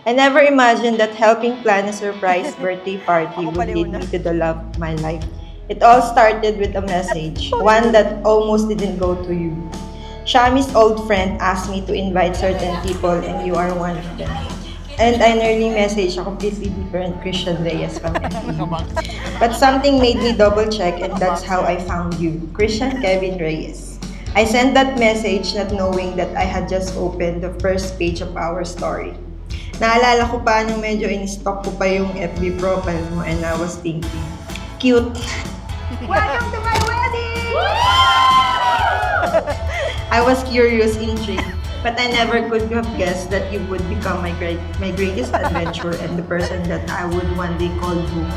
I never imagined that helping plan a surprise birthday party would lead me to the love of my life. It all started with a message, one that almost didn't go to you. Shami's old friend asked me to invite certain people and you are one of them. And I nearly messaged a completely different Christian Reyes from FEU. But something made me double check and that's how I found you, Christian Kevin Reyes. I sent that message not knowing that I had just opened the first page of our story. Naalala ko pa nung medyo in-stalk ko pa yung FB profile mo and I was thinking, cute. Welcome to my wedding! I was curious, intrigued, but I never could have guessed that you would become my greatest adventure and the person that I would one day call home.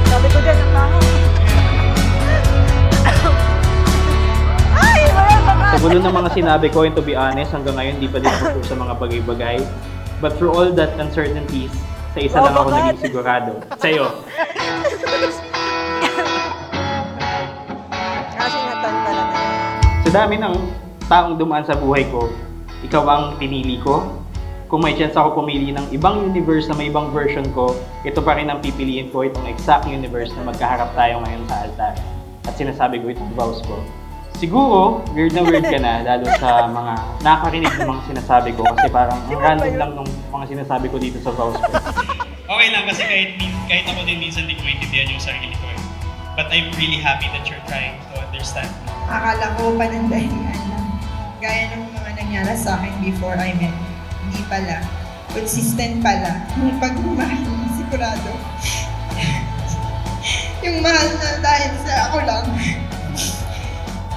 Sabi ko dyan, ang tao. Ay, wala baka. Sa gulo ng mga sinabi ko, and to be honest, hanggang ngayon di pa din ako sure sa mga bagay-bagay. But through all that uncertainties, sa isa lang ako naging sigurado. Sa'yo. Kasi natan ka lang. Sa dami ng taong dumaan sa buhay ko, ikaw ang pinili ko. Kung may chance ako pumili ng ibang universe na may ibang version ko, ito pa rin ang pipiliin ko, itong exact universe na magkaharap tayo ngayon sa altar. At sinasabi ko itong vows ko. Siguro, weird na weird ka na, lalo sa mga nakakarinig ng mga sinasabi ko kasi parang ang random lang ng mga sinasabi ko dito sa vows ko. Okay lang kasi kahit ako din minsan di ko maintindihan yung sarili ko. But I'm really happy that you're trying to understand. Akala ko panandalian lang. Gaya ng mga nangyari sa akin before I met. Hindi pala. Consistent pala. Yung pagmamahal, sigurado. Yung mahal na dahil sa ako lang.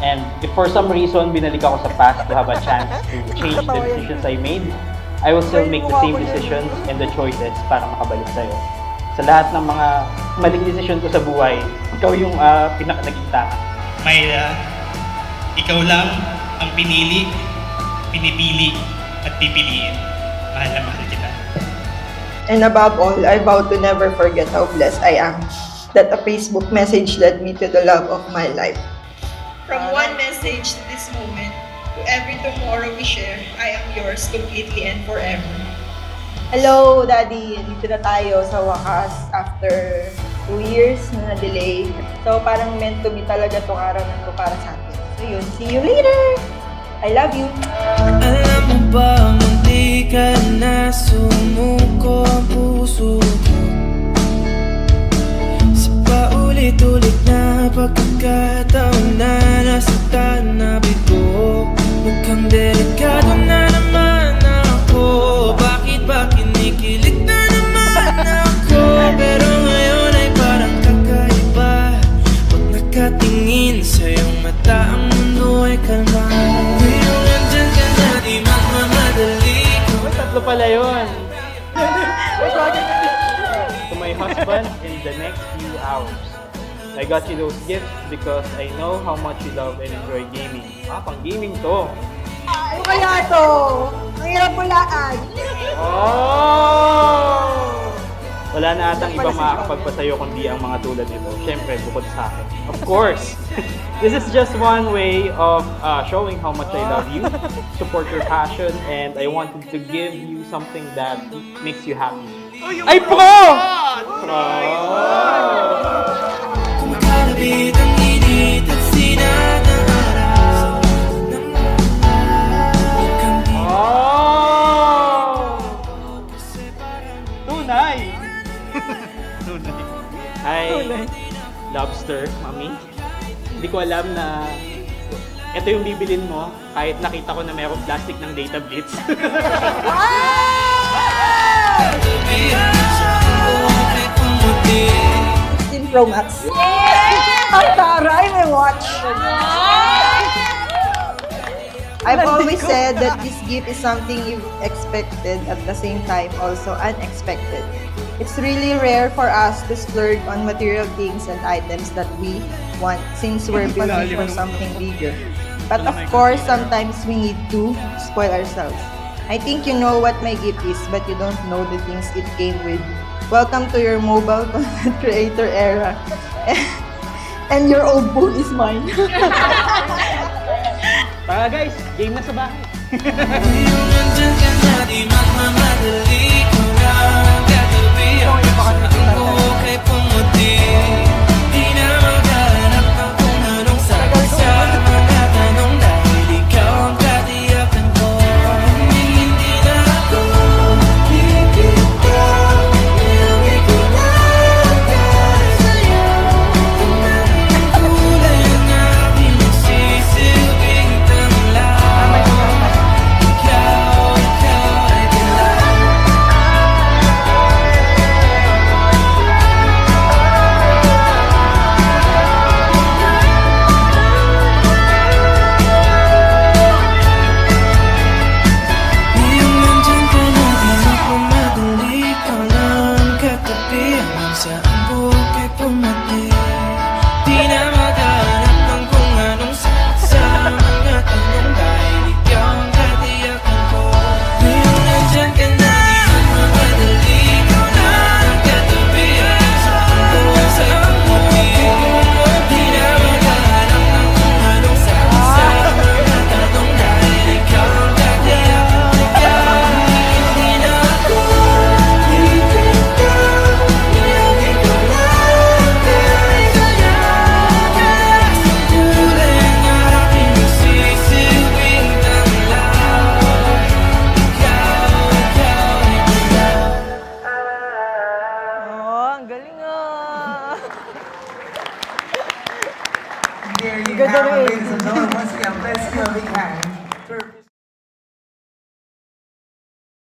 And if for some reason binalik ako sa past to have a chance to change the decisions I made, I will still make the same decisions and the choices para makabalik sa'yo. Sa lahat ng mga maling decision ko sa buhay, ikaw yung naging tama. Myra, ikaw lang ang pinili, pinipili, at pipiliin. Mahal na mahal kita. And above all, I vow to never forget how blessed I am that a Facebook message led me to the love of my life. From one message to this moment, to every tomorrow we share, I am yours completely and forever. Hello, Daddy! Dito na tayo sa wakas after 2 years na delay. So parang meant to be talaga tong araw na to para sa atin. So yun, see you later! I love you! Alam mo ba, hindi ka na sumuko ang puso ko sa paulit-ulit na pagkakataon na nasaktan na bigo. Mukhang delikado na naman ako. Bakit ba kinikilig na naman ako? Pero ngayon ay parang kakaiba. Pag nakatingin sa iyong mata, ang mundo ay kalma. Ngayong nandyan ka na, di magmamadali ko. Tatlo pala yun! To my husband in the next few hours. I got you those gifts because I know how much you love and enjoy gaming. Pang gaming to. Ano kaya to? Ang hirap hulaan. Oh! Wala na atang ibang makakapagpasayo kundi ang mga tulad nito. Siyempre, bukod sa akin. Of course! This is just one way of showing how much I love you, support your passion, and I wanted to give you something that makes you happy. Ay, pro! Kumakalabit ang init at sinat ng araw. Oh! Tunay! Tunay. Hi, lobster, mami. Hindi ko alam na ito yung bibilin mo kahit nakita ko na mayroong plastic ng data blitz. 16 Pro Max. Ang taray, may watch. I've always said that this gift is something you've expected at the same time also unexpected. It's really rare for us to splurge on material things and items that we want since we're building for something bigger. But of course, sometimes we need to spoil ourselves. I think you know what my gift is, but you don't know the things it came with. Welcome to your mobile content creator era. And your old phone is mine. Guys, game na sa bahay. Ngayong nandyan ka na, di magmamadali. Ikaw lang katabi ang puso ko kay pumuti. Di na maghanap ng kung anong sabi sa mga tanong dahil ikaw ang katiyakan ko. Hindi na ako bibitaw. Ngayon ko lang dahil sa'yo. Kung ang kulay ang aking nagsisilbing tanglaw. Ikaw ay dilaw. Ngayong nandyan ka na, di magmamadali. Ikaw lang katabi hanggang saan buhok ay pumati. Di na maghanap ng kung anong sagot sa mga tanong dahil ikaw ang katiyakan ko. Ngayong nandyan ka na, di magmamadali. Ikaw lang katabi hanggang saan buhok ay pumati. Di na maghanap ng kung anong sagot sa mga tanong dahil ikaw ang katiyakan ko. Hindi na ako bibitaw. Ngayon ikaw lang dahil sa'yo. Kalas ang kulay ang aking nagsisilbing tanglaw. Ikaw ay dilaw. Oh, ang galing ah. There you Ganda have na it, eh. ladies and gentlemen. Once again, let's give a big hand